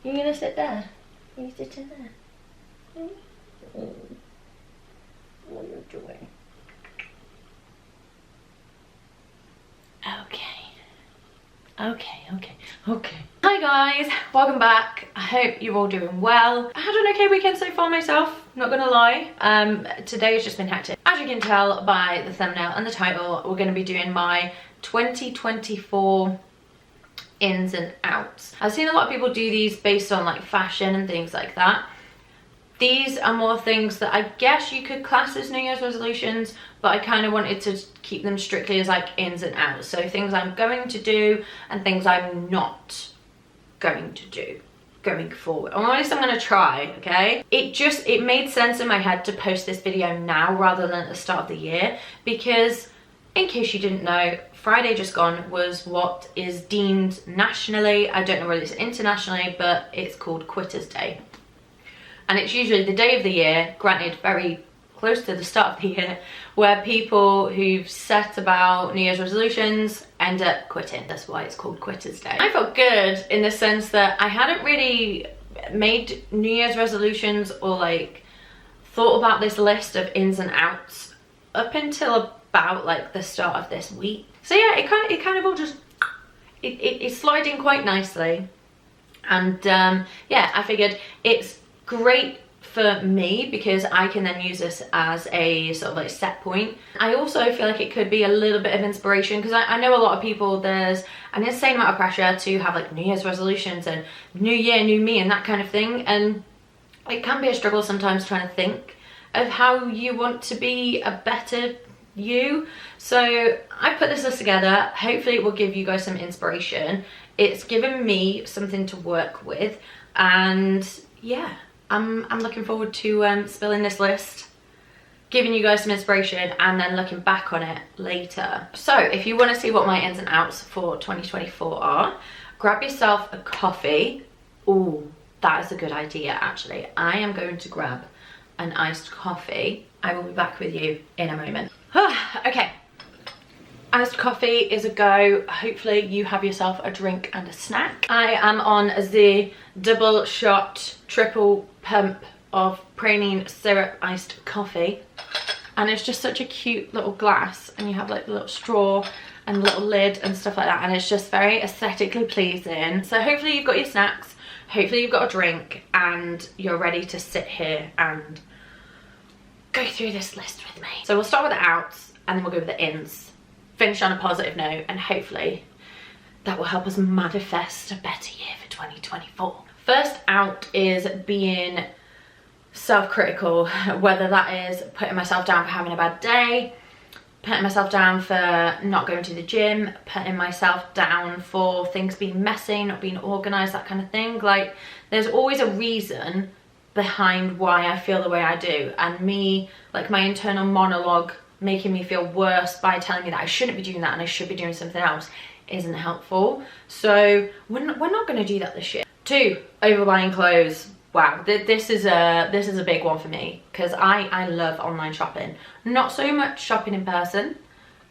You gonna sit there? Are you sitting there? What are you doing? Okay. Hi guys, welcome back. I hope you're all doing well. I had an okay weekend so far myself, not gonna lie. Today has just been hectic. As you can tell by the thumbnail and the title, we're gonna be doing my 2024 ins and outs. I've seen a lot of people do these based on like fashion and things like that. These are more things that I guess you could class as New Year's resolutions, but I kind of wanted to keep them strictly as like ins and outs. So things I'm going to do and things I'm not going to do going forward. Or at least I'm going to try, okay? It made sense in my head to post this video now rather than at the start of the year, because in case you didn't know, Friday just gone was what is deemed nationally, I don't know whether it's internationally, but it's called Quitters Day. And it's usually the day of the year, granted very close to the start of the year, where people who've set about New Year's resolutions end up quitting. That's why it's called Quitters Day. I felt good in the sense that I hadn't really made New Year's resolutions or like thought about this list of ins and outs up until about like the start of this week. So yeah, it kind of all just, it slid in quite nicely. And yeah, I figured it's great for me because I can then use this as a sort of like set point. I also feel like it could be a little bit of inspiration because I know a lot of people, there's an insane amount of pressure to have like New Year's resolutions and new year, new me and that kind of thing. And it can be a struggle sometimes trying to think of how you want to be a better you. So I put this list together. Hopefully it will give you guys some inspiration. It's given me something to work with, and yeah, I'm looking forward to spilling this list, giving you guys some inspiration, and then looking back on it later. So if you want to see what my ins and outs for 2024 are, grab yourself a coffee. Ooh, that is a good idea actually. I am going to grab an iced coffee. I will be back with you in a moment. Okay, iced coffee is a go. Hopefully you have yourself a drink and a snack. I am on the double shot, triple pump of praline syrup iced coffee. And it's just such a cute little glass, and you have like the little straw and little lid and stuff like that. And it's just very aesthetically pleasing. So hopefully you've got your snacks, hopefully you've got a drink, and you're ready to sit here and go through this list with me. So we'll start with the outs and then we'll go with the ins. Finish on a positive note, and hopefully that will help us manifest a better year for 2024. First out is being self-critical, whether that is putting myself down for having a bad day, putting myself down for not going to the gym, putting myself down for things being messy, not being organised, that kind of thing. Like, there's always a reason behind why I feel the way I do, and me, like my internal monologue making me feel worse by telling me that I shouldn't be doing that and I should be doing something else isn't helpful. So we're not going to do that this year. 2, overbuying clothes. Wow, this is a big one for me because I love online shopping. Not so much shopping in person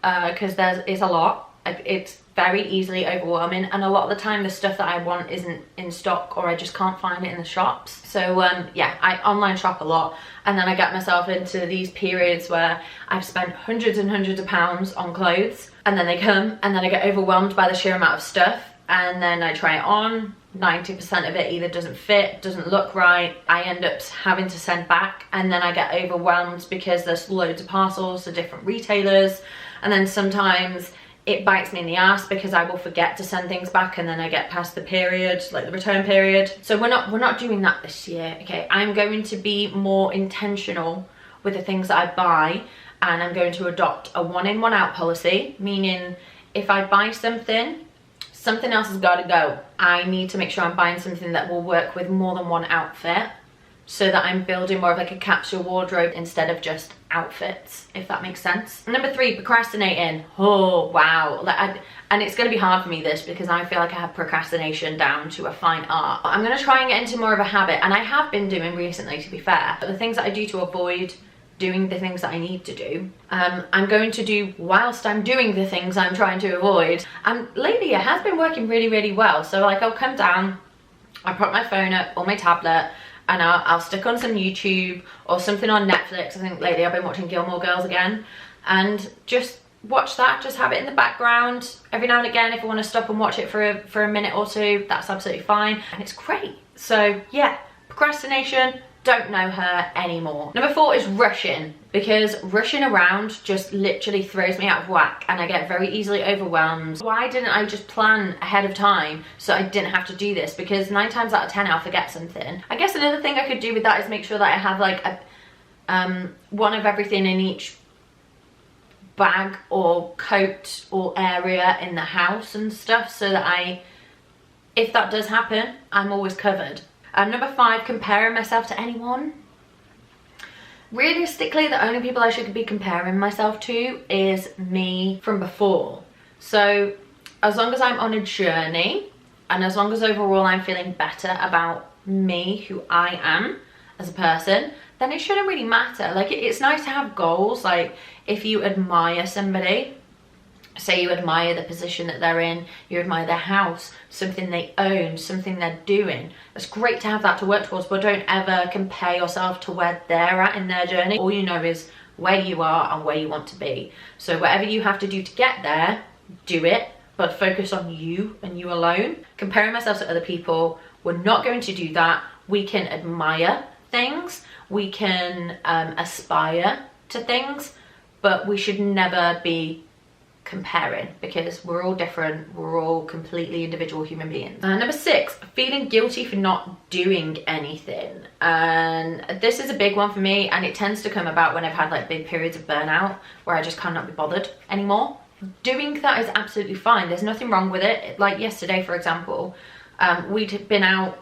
because it's a lot. It's very easily overwhelming, and a lot of the time the stuff that I want isn't in stock, or I just can't find it in the shops. So yeah, I online shop a lot, and then I get myself into these periods where I've spent hundreds and hundreds of pounds on clothes, and then they come and then I get overwhelmed by the sheer amount of stuff, and then I try it on. 90% of it either doesn't fit, doesn't look right, I end up having to send back, and then I get overwhelmed because there's loads of parcels to different retailers, and then sometimes it bites me in the ass because I will forget to send things back, and then I get past the period, like the return period. So we're not doing that this year, okay? I'm going to be more intentional with the things that I buy, and I'm going to adopt a one in, one out policy, meaning if I buy something else has got to go. I need to make sure I'm buying something that will work with more than one outfit, so that I'm building more of like a capsule wardrobe instead of just outfits, if that makes sense. Number 3, procrastinating. Oh wow, and it's going to be hard for me this because I feel like I have procrastination down to a fine art. I'm going to try and get into more of a habit, and I have been doing recently, to be fair, but the things that I do to avoid doing the things that I need to do, I'm going to do whilst I'm doing the things I'm trying to avoid. And lately it has been working really, really well. So like I'll come down, I put my phone up or my tablet and I'll stick on some YouTube or something on Netflix. I think lately I've been watching Gilmore Girls again, and just watch that, just have it in the background. Every now and again, if I want to stop and watch it for a minute or two, that's absolutely fine, and it's great. So yeah, procrastination, don't know her anymore. Number 4 is rushing, because rushing around just literally throws me out of whack and I get very easily overwhelmed. Why didn't I just plan ahead of time so I didn't have to do this? Because 9 times out of 10 I'll forget something. I guess another thing I could do with that is make sure that I have like a one of everything in each bag or coat or area in the house and stuff, so that if that does happen, I'm always covered. Number 5, comparing myself to anyone. Realistically, the only people I should be comparing myself to is me from before. So as long as I'm on a journey, and as long as overall I'm feeling better about me, who I am as a person, then it shouldn't really matter. Like, it's nice to have goals. Like, if you admire somebody, say you admire the position that they're in, you admire their house, something they own, something they're doing, it's great to have that to work towards, but don't ever compare yourself to where they're at in their journey. All you know is where you are and where you want to be. So whatever you have to do to get there, do it, but focus on you and you alone. Comparing myself to other people, we're not going to do that. We can admire things, we can aspire to things, but we should never be comparing, because we're all different, we're all completely individual human beings. Number 6, feeling guilty for not doing anything. And this is a big one for me, and it tends to come about when I've had like big periods of burnout where I just cannot be bothered anymore. Doing that is absolutely fine, there's nothing wrong with it. Like yesterday, for example, we'd been out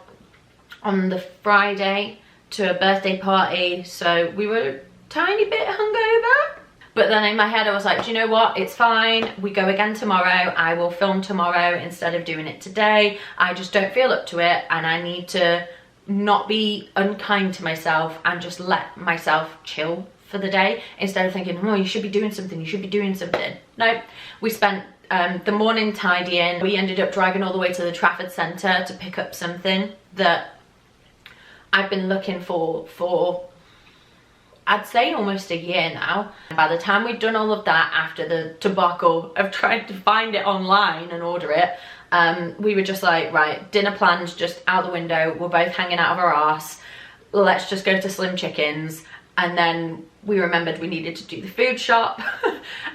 on the Friday to a birthday party, so we were a tiny bit hungover. But then in my head I was like, do you know what, it's fine, we go again tomorrow, I will film tomorrow instead of doing it today. I just don't feel up to it, and I need to not be unkind to myself and just let myself chill for the day, instead of thinking, oh, you should be doing something, you should be doing something. No, we spent the morning tidying. We ended up driving all the way to the Trafford Centre to pick up something that I've been looking for I'd say almost a year now. By the time we'd done all of that, after the debacle of trying to find it online and order it, we were just like, right, dinner plans just out the window, we're both hanging out of our arse, let's just go to Slim Chickens. And then we remembered we needed to do the food shop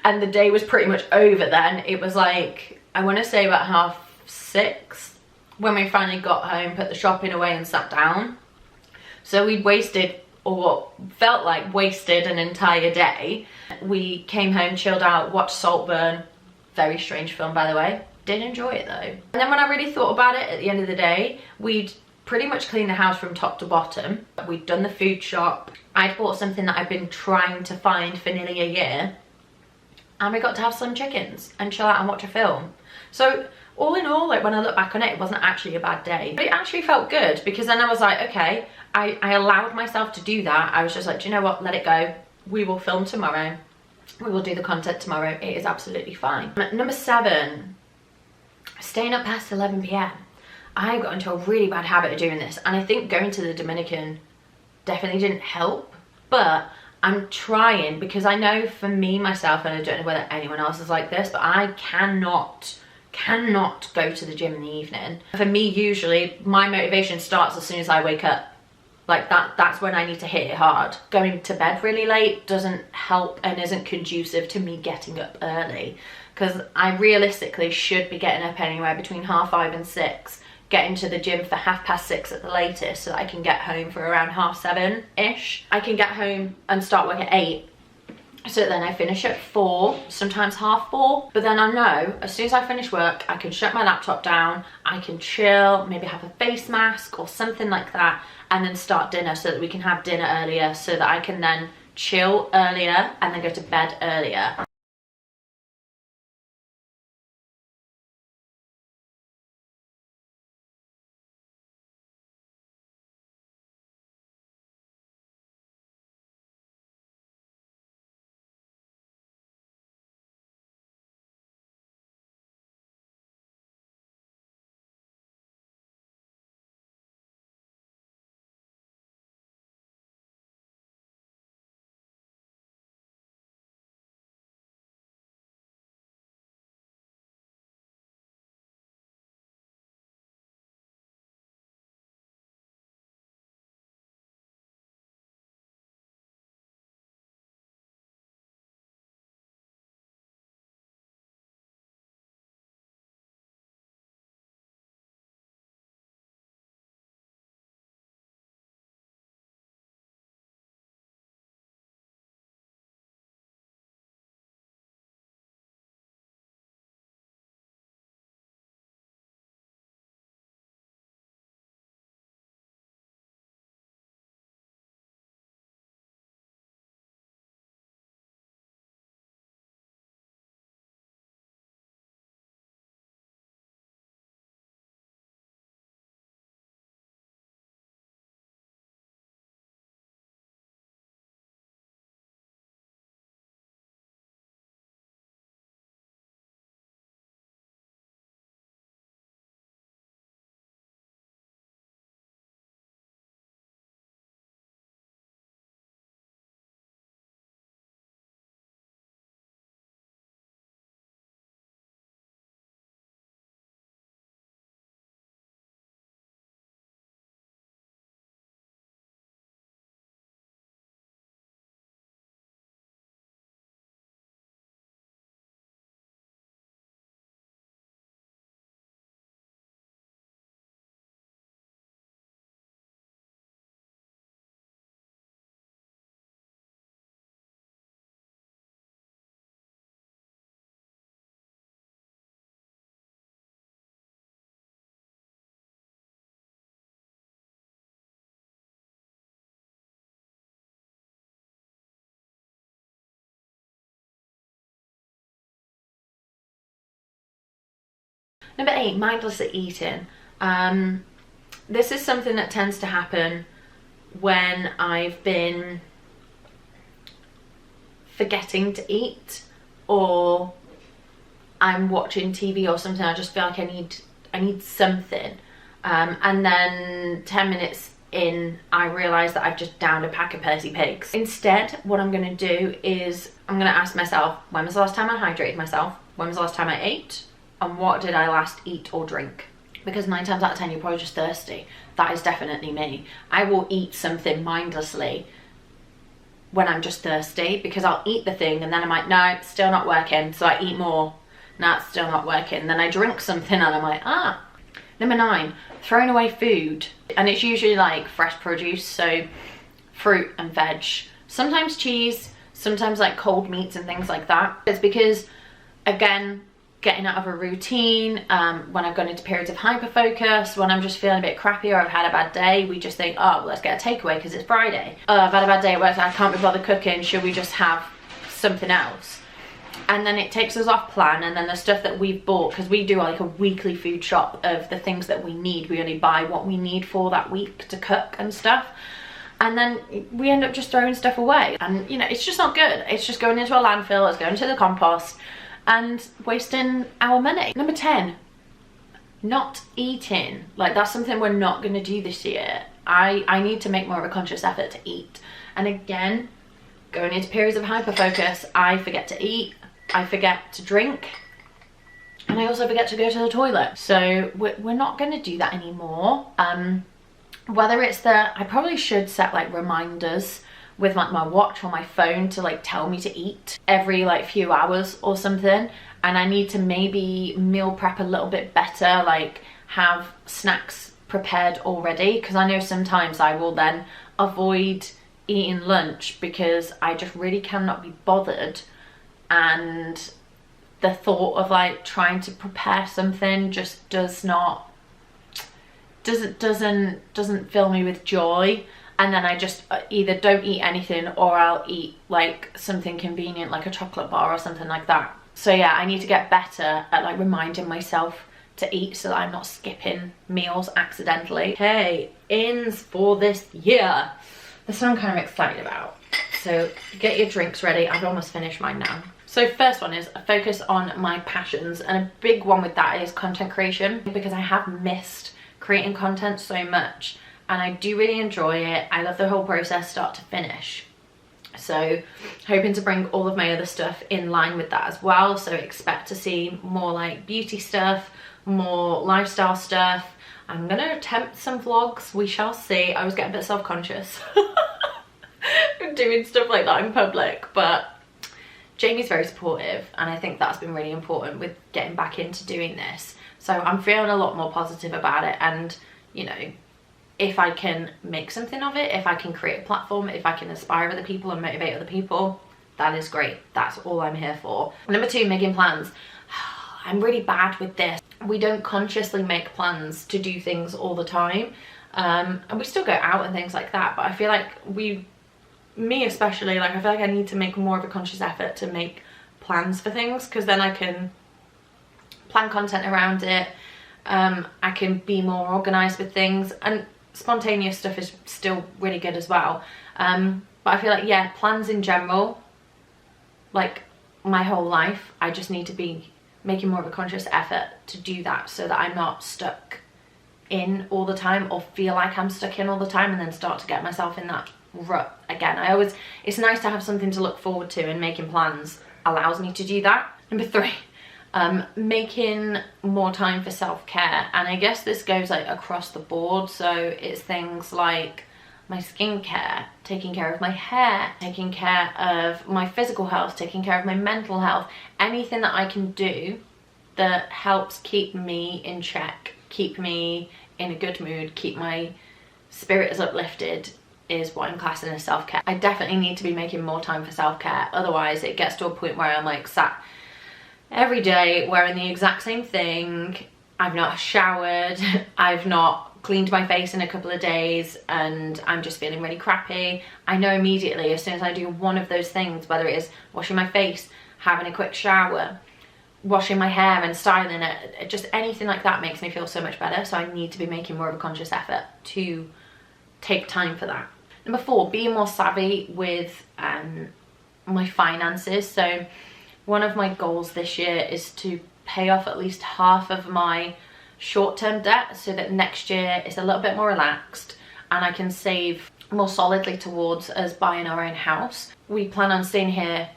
and the day was pretty much over then. It was like, I want to say about 6:30 when we finally got home, put the shopping away and sat down. So we'd wasted, or what felt like wasted, an entire day. We came home, chilled out, watched Saltburn. Very strange film, by the way. Did enjoy it though. And then when I really thought about it, at the end of the day, we'd pretty much cleaned the house from top to bottom. We'd done the food shop. I'd bought something that I'd been trying to find for nearly a year. And we got to have Slim Chickens and chill out and watch a film. So all in all, like when I look back on it, it wasn't actually a bad day. But it actually felt good, because then I was like, okay, I allowed myself to do that. I was just like, do you know what, let it go. We will film tomorrow. We will do the content tomorrow. It is absolutely fine. Number 7, staying up past 11 p.m. I got into a really bad habit of doing this, and I think going to the Dominican definitely didn't help, but I'm trying, because I know for me, myself, and I don't know whether anyone else is like this, but I cannot go to the gym in the evening. For me, usually my motivation starts as soon as I wake up. Like that's when I need to hit it hard. Going to bed really late doesn't help and isn't conducive to me getting up early, because I realistically should be getting up anywhere between 5:30 and 6, getting to the gym for 6:30 at the latest, so that I can get home for around 7:30-ish. I can get home and start work at 8, so then I finish at 4, sometimes 4:30. But then I know as soon as I finish work, I can shut my laptop down, I can chill, maybe have a face mask or something like that, and then start dinner, so that we can have dinner earlier, so that I can then chill earlier and then go to bed earlier. Number 8, mindlessly eating. This is something that tends to happen when I've been forgetting to eat, or I'm watching TV or something. I just feel like I need something, and then 10 minutes in I realise that I've just downed a pack of Percy Pigs. Instead, what I'm going to do is I'm going to ask myself, when was the last time I hydrated myself? When was the last time I ate? And what did I last eat or drink? Because 9 times out of 10 you're probably just thirsty. That is definitely me. I will eat something mindlessly when I'm just thirsty, because I'll eat the thing and then I'm like, no, it's still not working, so I eat more. No, it's still not working. Then I drink something and I'm like, ah. Number 9, throwing away food. And it's usually like fresh produce, so fruit and veg. Sometimes cheese, sometimes like cold meats and things like that. It's because, again, getting out of a routine, when I've gone into periods of hyperfocus, when I'm just feeling a bit crappy or I've had a bad day, we just think, oh, well, let's get a takeaway because it's Friday. I've had a bad day at work, I can't be bothered cooking, should we just have something else? And then it takes us off plan, and then the stuff that we've bought, because we do like a weekly food shop of the things that we need, we only buy what we need for that week to cook and stuff. And then we end up just throwing stuff away, and you know, it's just not good. It's just going into a landfill, it's going to the compost, and wasting our money. Number 10, not eating. Like, that's something we're not going to do this year. I need to make more of a conscious effort to eat. And again, going into periods of hyperfocus, I forget to eat, I forget to drink, and I also forget to go to the toilet. So we're not going to do that anymore. Whether it's that I probably should set like reminders with like my watch or my phone to like tell me to eat every like few hours or something, and I need to maybe meal prep a little bit better, like have snacks prepared already, because I know sometimes I will then avoid eating lunch because I just really cannot be bothered, and the thought of like trying to prepare something just doesn't fill me with joy. And then I just either don't eat anything, or I'll eat like something convenient like a chocolate bar or something like that. So yeah, I need to get better at like reminding myself to eat so that I'm not skipping meals accidentally. Okay, ins for this year. This one I'm kind of excited about. So get your drinks ready. I've almost finished mine now. So first one is a focus on my passions, and a big one with that is content creation, because I have missed creating content so much. And I do really enjoy it. I love the whole process start to finish. So hoping to bring all of my other stuff in line with that as well. So expect to see more like beauty stuff, more lifestyle stuff. I'm gonna attempt some vlogs, we shall see. I was getting a bit self-conscious doing stuff like that in public, but Jamie's very supportive, and I think that's been really important with getting back into doing this. So I'm feeling a lot more positive about it, and you know, if I can make something of it, if I can create a platform, if I can inspire other people and motivate other people, that is great. That's all I'm here for. Number 2, making plans. I'm really bad with this. We don't consciously make plans to do things all the time. And we still go out and things like that, but I feel like me especially, like I feel like I need to make more of a conscious effort to make plans for things, because then I can plan content around it. I can be more organised with things, and spontaneous stuff is still really good as well. But I feel like, yeah, plans in general, like my whole life, I just need to be making more of a conscious effort to do that, so that I'm not stuck in all the time, or feel like I'm stuck in all the time, and then start to get myself in that rut again. It's nice to have something to look forward to, and making plans allows me to do that. Number 3, making more time for self-care, and I guess this goes like across the board. So it's things like my skincare, taking care of my hair, taking care of my physical health, taking care of my mental health, anything that I can do that helps keep me in check, keep me in a good mood, keep my spirits uplifted, is what I'm classing as self-care. I definitely need to be making more time for self-care, otherwise it gets to a point where I'm like sat every day wearing the exact same thing. I've not showered, I've not cleaned my face in a couple of days, and I'm just feeling really crappy. I know immediately as soon as I do one of those things, whether it is washing my face, having a quick shower, washing my hair and styling it, just anything like that makes me feel so much better. So I need to be making more of a conscious effort to take time for that. Number 4, being more savvy with my finances. So one of my goals this year is to pay off at least half of my short-term debt, so that next year it's a little bit more relaxed and I can save more solidly towards us buying our own house. We plan on staying here,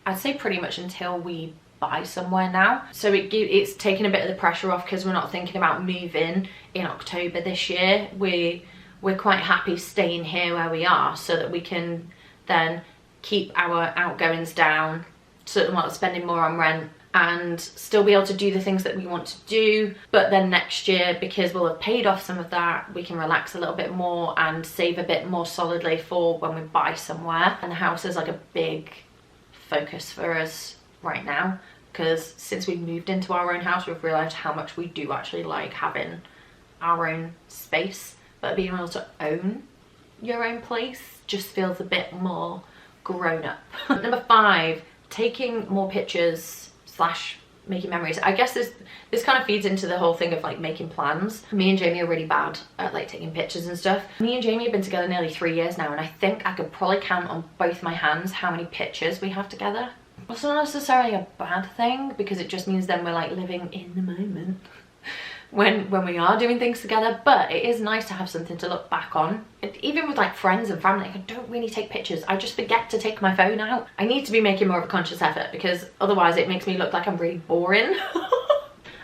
I'd say pretty much until we buy somewhere now. So it's taking a bit of the pressure off, because we're not thinking about moving in October this year. We're quite happy staying here where we are, so that we can then keep our outgoings down, so that we're not spending more on rent, and still be able to do the things that we want to do. But then next year, because we'll have paid off some of that, we can relax a little bit more and save a bit more solidly for when we buy somewhere. And the house is like a big focus for us right now, because since we moved into our own house, we've realized how much we do actually like having our own space. But being able to own your own place just feels a bit more grown up. Number 5, taking more pictures / making memories. I guess this kind of feeds into the whole thing of like making plans. Me and Jamie are really bad at like taking pictures and stuff. Me and Jamie have been together nearly 3 years now, and I think I could probably count on both my hands how many pictures we have together. It's not necessarily a bad thing, because it just means then we're like living in the moment when we are doing things together. But it is nice to have something to look back on. Even with like friends and family, I don't really take pictures. I just forget to take my phone out. I need to be making more of a conscious effort, because otherwise it makes me look like I'm really boring.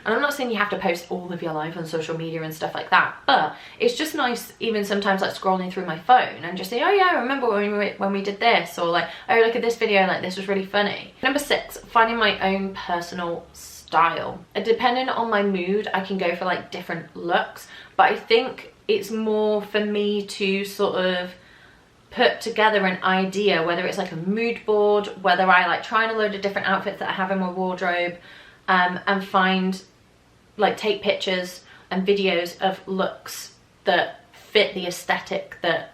And I'm not saying you have to post all of your life on social media and stuff like that, but it's just nice even sometimes like scrolling through my phone and just say, oh yeah, I remember when we did this, or like, oh look at this video, like this was really funny. Number 6, finding my own personal style. Depending on my mood, I can go for like different looks, but I think it's more for me to sort of put together an idea, whether it's like a mood board, whether I like trying a load of different outfits that I have in my wardrobe, and find like take pictures and videos of looks that fit the aesthetic that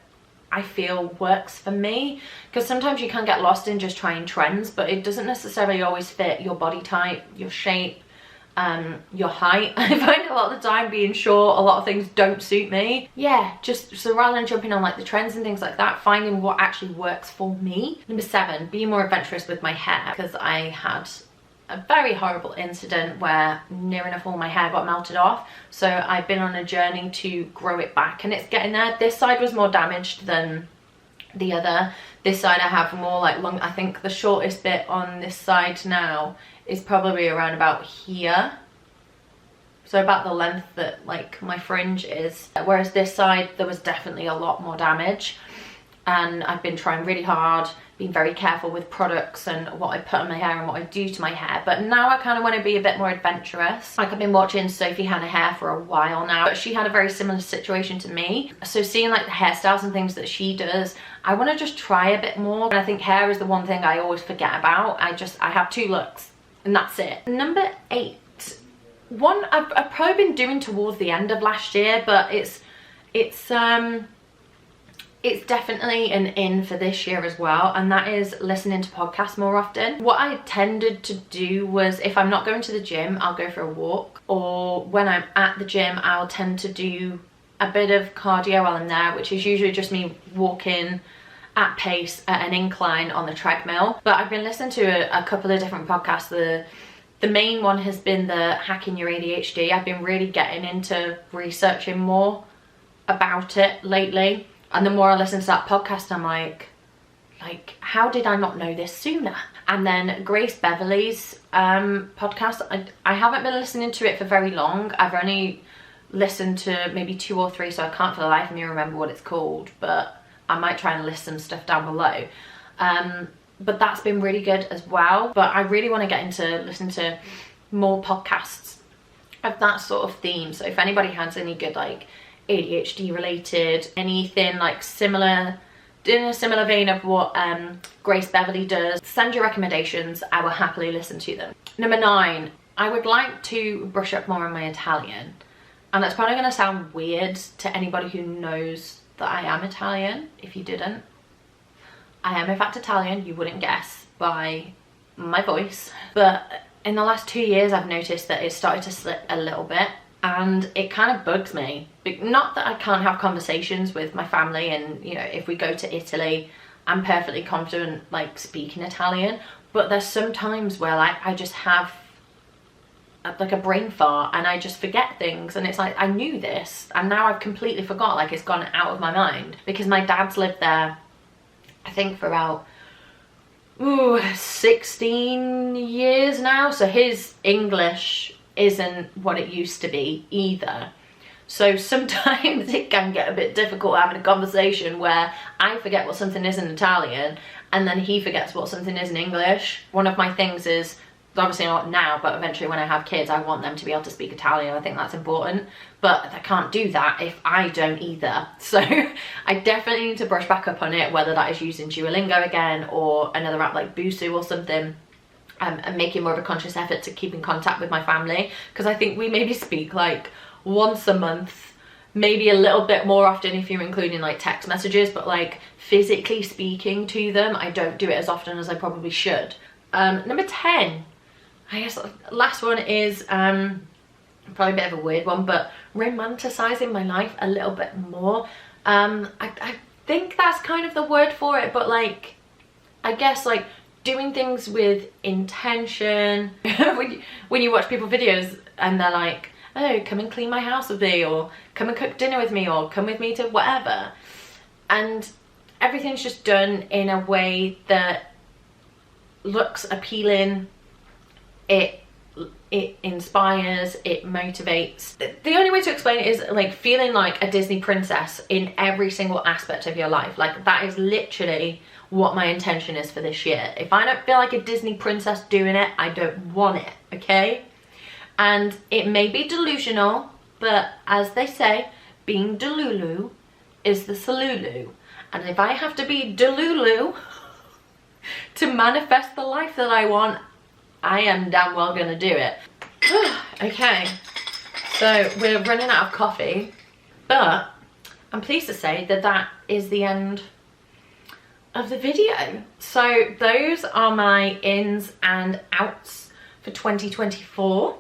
I feel works for me. Because sometimes you can get lost in just trying trends, but it doesn't necessarily always fit your body type, your shape, your height. I find a lot of the time being short, a lot of things don't suit me. Yeah, just so rather than jumping on like the trends and things like that, finding what actually works for me. Number 7, being more adventurous with my hair, because I had a very horrible incident where near enough all my hair got melted off. So I've been on a journey to grow it back, and it's getting there. This side was more damaged than the other. This side I have more like long. I think the shortest bit on this side now is probably around about here. So about the length that like my fringe is. Whereas this side, there was definitely a lot more damage. And I've been trying really hard, being very careful with products and what I put on my hair and what I do to my hair. But now I kind of want to be a bit more adventurous. Like I've been watching Sophie Hannah Hair for a while now, but she had a very similar situation to me. So seeing like the hairstyles and things that she does, I want to just try a bit more. And I think hair is the one thing I always forget about. I have 2 looks and that's it. Number 8, one I've probably been doing towards the end of last year, but it's definitely an in for this year as well, and that is listening to podcasts more often. What I tended to do was, if I'm not going to the gym, I'll go for a walk, or when I'm at the gym, I'll tend to do a bit of cardio while I'm there, which is usually just me walking at pace at an incline on the treadmill. But I've been listening to a couple of different podcasts. The main one has been the Hacking Your ADHD. I've been really getting into researching more about it lately. And the more I listen to that podcast, I'm like, how did I not know this sooner? And then Grace Beverley's podcast, I haven't been listening to it for very long. I've only listened to maybe 2 or 3, so I can't for the life of me remember what it's called, but I might try and list some stuff down below. But that's been really good as well. But I really want to get into listening to more podcasts of that sort of theme. So if anybody has any good like ADHD related, anything like similar, in a similar vein of what Grace Beverley does, send your recommendations. I will happily listen to them. Number 9, I would like to brush up more on my Italian, and that's probably going to sound weird to anybody who knows that I am Italian. If you didn't, I am in fact Italian. You wouldn't guess by my voice, but in the last 2 years I've noticed that it's started to slip a little bit, and it kind of bugs me. Not that I can't have conversations with my family, and you know, if we go to Italy I'm perfectly confident like speaking Italian, but there's some times where like I just have like a brain fart and I just forget things, and it's like I knew this and now I've completely forgot, like it's gone out of my mind. Because my dad's lived there I think for about 16 years now, so his English isn't what it used to be either. So sometimes it can get a bit difficult having a conversation where I forget what something is in Italian and then he forgets what something is in English. One of my things is, obviously not now, but eventually when I have kids I want them to be able to speak Italian. I think that's important, but I can't do that if I don't either. So I definitely need to brush back up on it, whether that is using Duolingo again or another app like Busuu or something, and making more of a conscious effort to keep in contact with my family, because I think we maybe speak like once a month, maybe a little bit more often if you're including like text messages, but like physically speaking to them I don't do it as often as I probably should. Number 10, I guess last one is probably a bit of a weird one, but romanticizing my life a little bit more. I think that's kind of the word for it, but like I guess like doing things with intention. when you watch people videos and they're like, oh, come and clean my house with me, or come and cook dinner with me, or come with me to whatever, and everything's just done in a way that looks appealing, it inspires, it motivates. The only way to explain it is like feeling like a Disney princess in every single aspect of your life. Like that is literally what my intention is for this year. If I don't feel like a Disney princess doing it, I don't want it, okay? And it may be delusional, but as they say, being delulu is the salulu. And if I have to be delulu to manifest the life that I want, I am damn well gonna do it. Okay, so we're running out of coffee, but I'm pleased to say that that is the end of the video. So those are my ins and outs for 2024.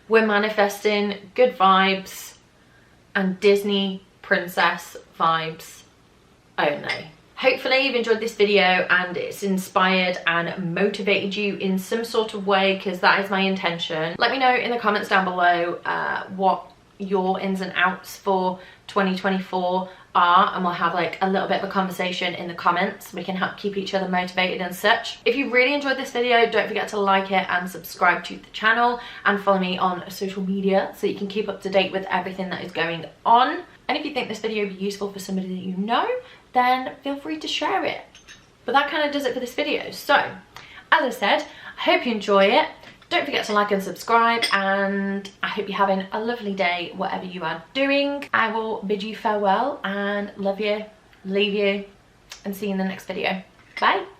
We're manifesting good vibes and Disney princess vibes only. Hopefully you've enjoyed this video and it's inspired and motivated you in some sort of way, because that is my intention. Let me know in the comments down below what your ins and outs for 2024 are, and we'll have like a little bit of a conversation in the comments. We can help keep each other motivated and such. If you really enjoyed this video, don't forget to like it and subscribe to the channel, and follow me on social media so you can keep up to date with everything that is going on. And if you think this video would be useful for somebody that you know, then feel free to share it. But that kind of does it for this video. So as I said, I hope you enjoy it. Don't forget to like and subscribe, and I hope you're having a lovely day whatever you are doing. I will bid you farewell and love you, leave you, and see you in the next video. Bye.